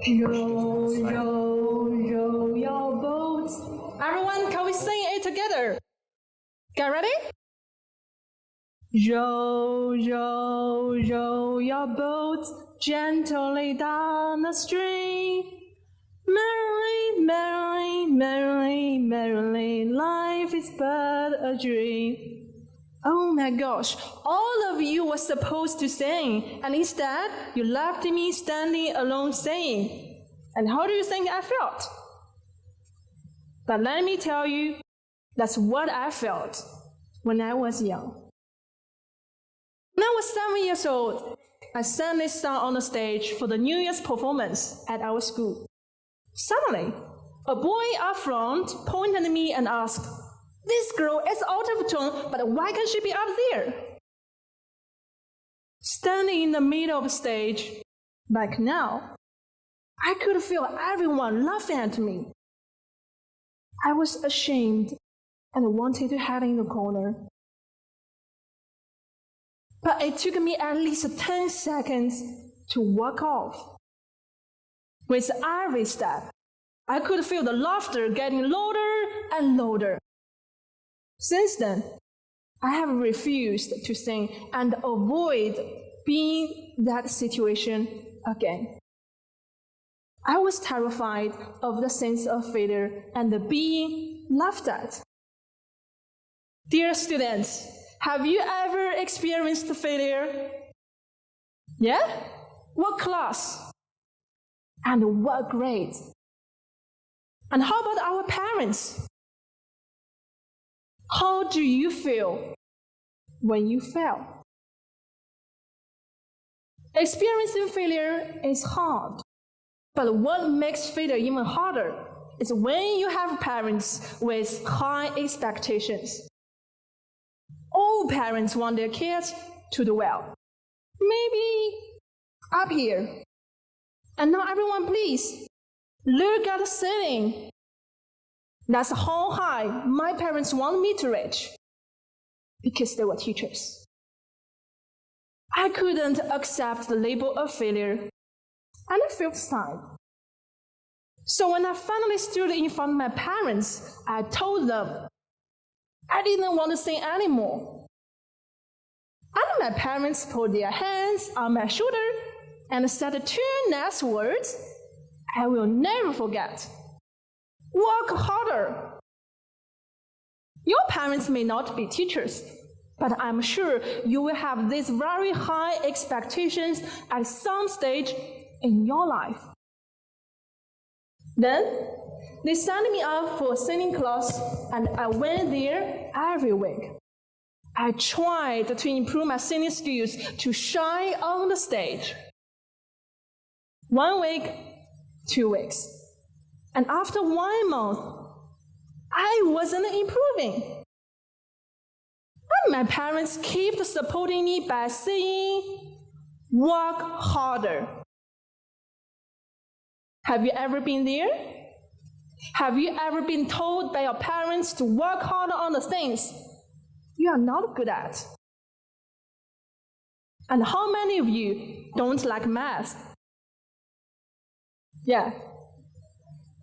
Row, row, row your boat. Everyone, can we sing it together? Get ready? Row, row, row your boat gently down the stream. Merrily, merrily, merrily, merrily, life is but a dream. Oh my gosh, all of you were supposed to sing, and instead you left me standing alone singing. And how do you think I felt? But let me tell you, that's what I felt when I was young. When I was 7 years old, I sang this song on the stage for the New Year's performance at our school. Suddenly, a boy up front pointed at me and asked, "This girl is out of tone, but why can't she be up there?" Standing in the middle of the stage, like now, I could feel everyone laughing at me. I was ashamed and wanted to hide in the corner. But it took me at least 10 seconds to walk off. With every step, I could feel the laughter getting louder and louder. Since then, I have refused to sing and avoid being in that situation again. I was terrified of the sense of failure and being laughed at. Dear students, have you ever experienced failure? Yeah? What class? And what grade? And how about our parents? How do you feel when you fail? Experiencing failure is hard, but what makes failure even harder is when you have parents with high expectations. All parents want their kids to do well. Maybe up here. And now everyone please, look at the ceiling. That's how high my parents want me to reach, because they were teachers. I couldn't accept the label of failure, and I felt sad. So when I finally stood in front of my parents, I told them I didn't want to sing anymore. And my parents put their hands on my shoulder and said 2 nice words I will never forget. Work harder. Your parents may not be teachers, but I'm sure you will have these very high expectations at some stage in your life. Then, they signed me up for a singing class, and I went there every week. I tried to improve my singing skills to shine on the stage. 1 week, 2 weeks. And after 1 month, I wasn't improving. And my parents kept supporting me by saying, "Work harder." Have you ever been there? Have you ever been told by your parents to work harder on the things you are not good at? And how many of you don't like math? Yeah.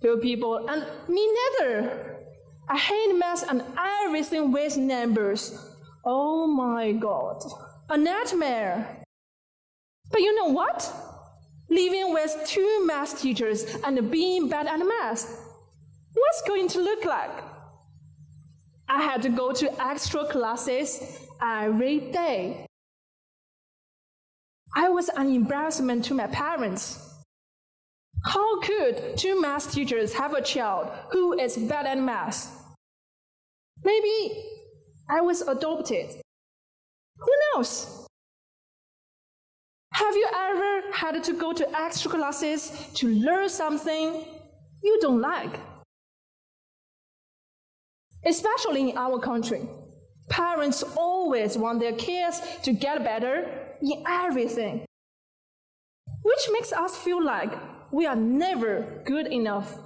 Few people, and me neither. I hate math and everything with numbers. Oh my God, a nightmare. But you know what? Living with 2 math teachers and being bad at math, what's going to look like? I had to go to extra classes every day. I was an embarrassment to my parents. How could 2 math teachers have a child who is bad at math? Maybe I was adopted. Who knows? Have you ever had to go to extra classes to learn something you don't like? Especially in our country, parents always want their kids to get better in everything, which makes us feel like we are never good enough.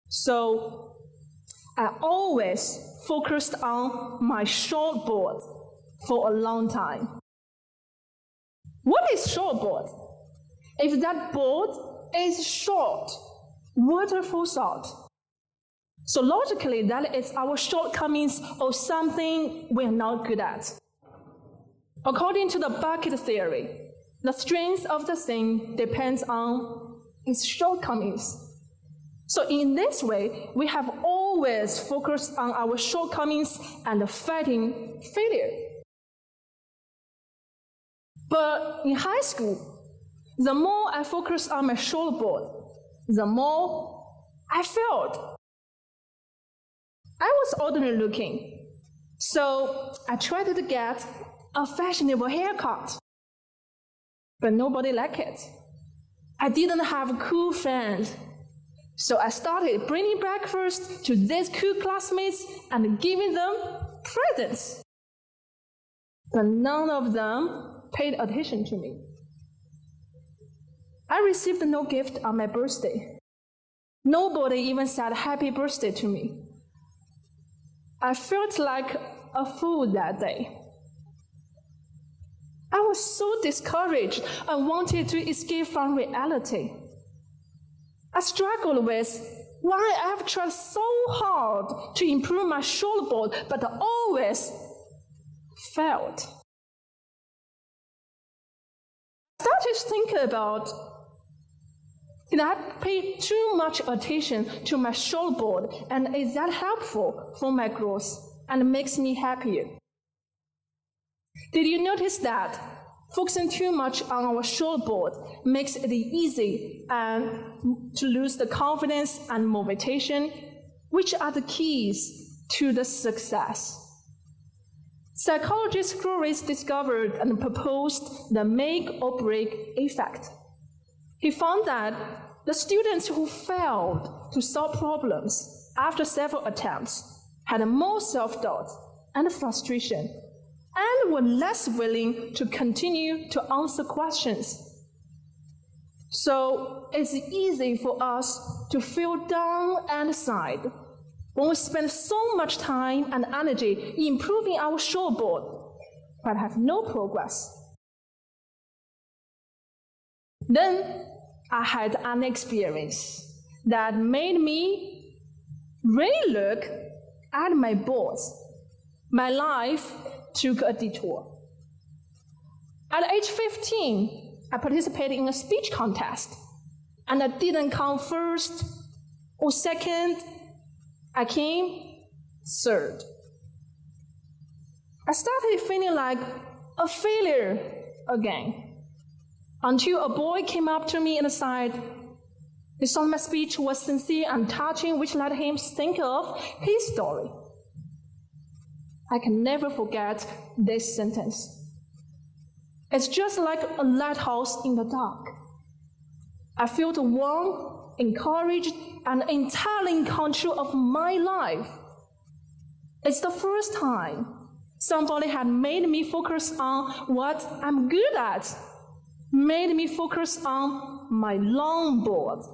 So I always focused on my shortboard for a long time. What is shortboard? If that board is short, waterfall salt. So logically, that is our shortcomings or something we're not good at. According to the bucket theory, the strength of the thing depends on its shortcomings. So in this way, we have always focused on our shortcomings and fighting failure. But in high school, the more I focused on my shortboard, the more I failed. I was ordinary looking, so I tried to get a fashionable haircut. But nobody liked it. I didn't have a cool friend. So I started bringing breakfast to these cool classmates and giving them presents. But none of them paid attention to me. I received no gift on my birthday. Nobody even said happy birthday to me. I felt like a fool that day. I was so discouraged and wanted to escape from reality. I struggled with why I've tried so hard to improve my shortboard, but always failed. I started thinking about, did I pay too much attention to my shortboard, and is that helpful for my growth and makes me happier? Did you notice that focusing too much on our shortboard makes it easy and to lose the confidence and motivation, which are the keys to the success? Psychologist Crowley discovered and proposed the make or break effect. He found that the students who failed to solve problems after several attempts had more self-doubt and frustration, and were less willing to continue to answer questions. So it's easy for us to feel down and sad when we spend so much time and energy improving our shortboard, but have no progress. Then I had an experience that made me really look at my boards. My life took a detour. At age 15, I participated in a speech contest, and I didn't come first or second. I came third. I started feeling like a failure again, until a boy came up to me and said, he thought my speech was sincere and touching, which led him think of his story. I can never forget this sentence. It's just like a lighthouse in the dark. I felt warm, encouraged, and entirely in control of my life. It's the first time somebody had made me focus on what I'm good at, made me focus on my longboard.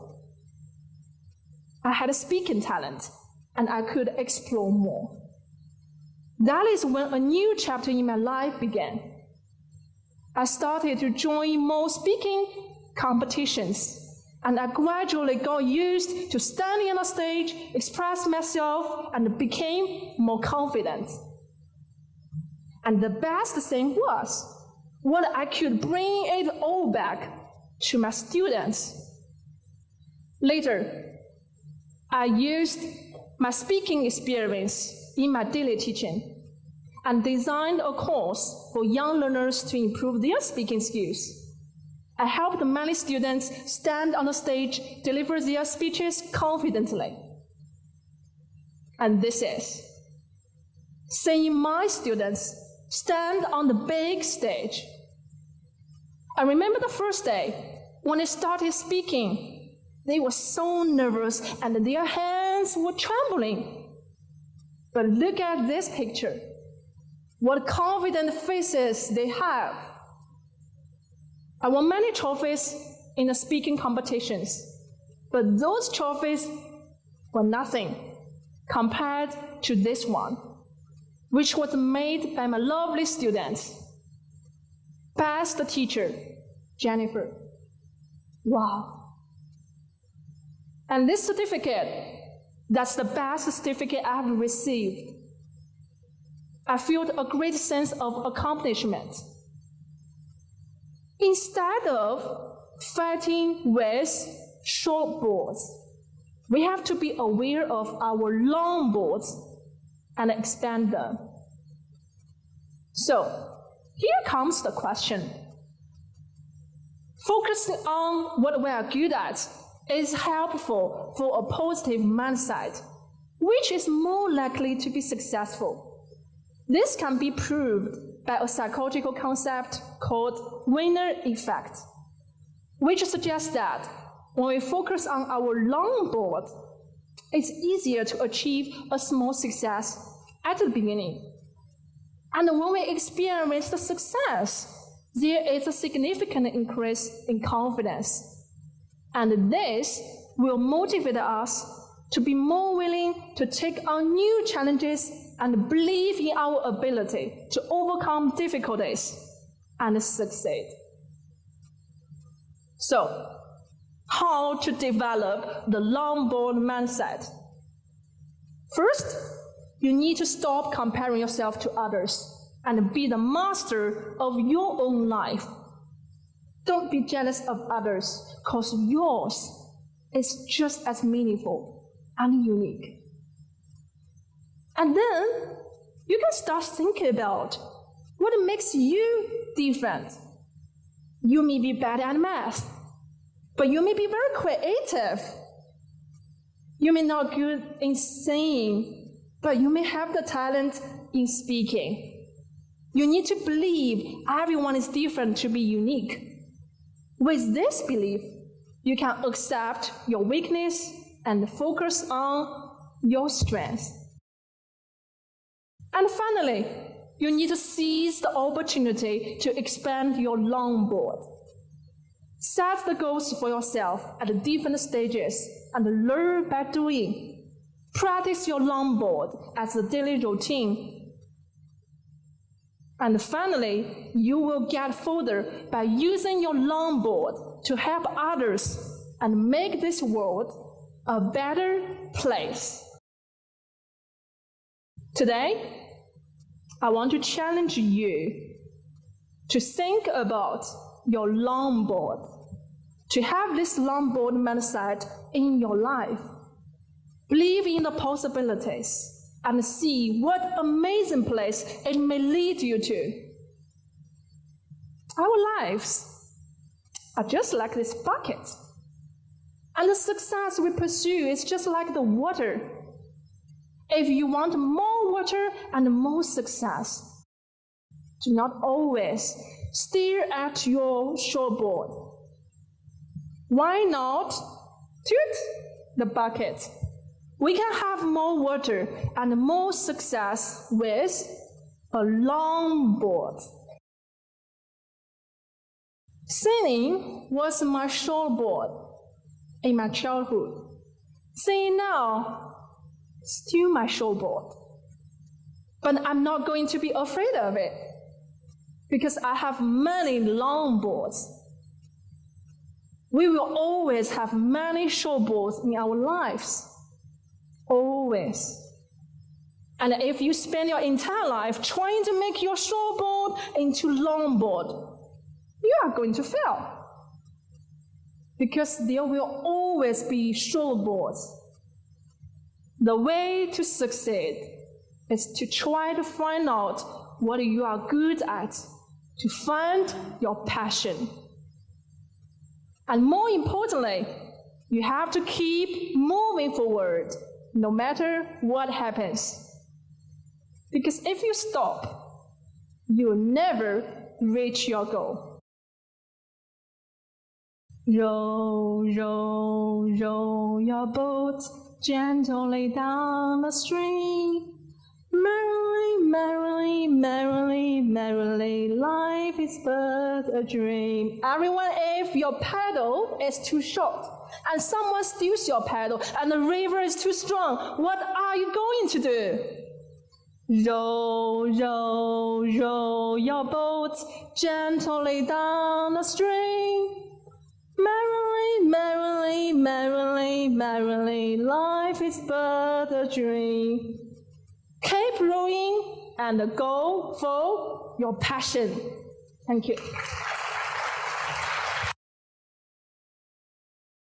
I had a speaking talent, and I could explore more. That is when a new chapter in my life began. I started to join more speaking competitions, and I gradually got used to standing on a stage, express myself, and became more confident. And the best thing was, when I could bring it all back to my students. Later, I used my speaking experience in my daily teaching and designed a course for young learners to improve their speaking skills. I helped many students stand on the stage, deliver their speeches confidently. And this is seeing my students stand on the big stage. I remember the first day when I started speaking, they were so nervous and their hands were trembling. But look at this picture. What confident faces they have. I won many trophies in the speaking competitions, but those trophies were nothing compared to this one, which was made by my lovely students. Best teacher, Jennifer. Wow, And this certificate, that's the best certificate I've received. I felt a great sense of accomplishment. Instead of fighting with short boards, we have to be aware of our long boards and expand them. So, here comes the question. Focusing on what we are good at is helpful for a positive mindset, which is more likely to be successful. This can be proved by a psychological concept called winner effect, which suggests that when we focus on our long board, it's easier to achieve a small success at the beginning. And when we experience the success, there is a significant increase in confidence. And this will motivate us to be more willing to take on new challenges and believe in our ability to overcome difficulties and succeed. So, how to develop the long board mindset? First, you need to stop comparing yourself to others and be the master of your own life. Don't be jealous of others, because yours is just as meaningful and unique. And then you can start thinking about what makes you different. You may be bad at math, but you may be very creative. You may not be good in singing, but you may have the talent in speaking. You need to believe everyone is different to be unique. With this belief, you can accept your weakness and focus on your strengths. And finally, you need to seize the opportunity to expand your long board. Set the goals for yourself at different stages and learn by doing. Practice your long board as a daily routine. And finally, you will get further by using your long board to help others and make this world a better place. Today, I want to challenge you to think about your long board, to have this long board mindset in your life. Believe in the possibilities and see what amazing place it may lead you to. Our lives are just like this bucket, and the success we pursue is just like the water. If you want more water and more success, do not always stare at your shortboard. Why not tilt the bucket? We can have more water and more success with a long board. Singing was my shortboard in my childhood. Singing now, still my shortboard. But I'm not going to be afraid of it, because I have many long boards. We will always have many shortboards in our lives. Always. And if you spend your entire life trying to make your shortboard into longboard, you are going to fail. Because there will always be shortboards. The way to succeed is to try to find out what you are good at, to find your passion. And more importantly, you have to keep moving forward, no matter what happens. Because if you stop, you will never reach your goal. Row, row, row your boat gently down the stream. Merrily, merrily, merrily, merrily, life is but a dream. Everyone, if your paddle is too short and someone steals your paddle and the river is too strong, what are you going to do? Row, row, row your boat gently down the stream. Merrily, merrily, merrily, merrily, life is but a dream. Keep rowing and go for your passion. Thank you.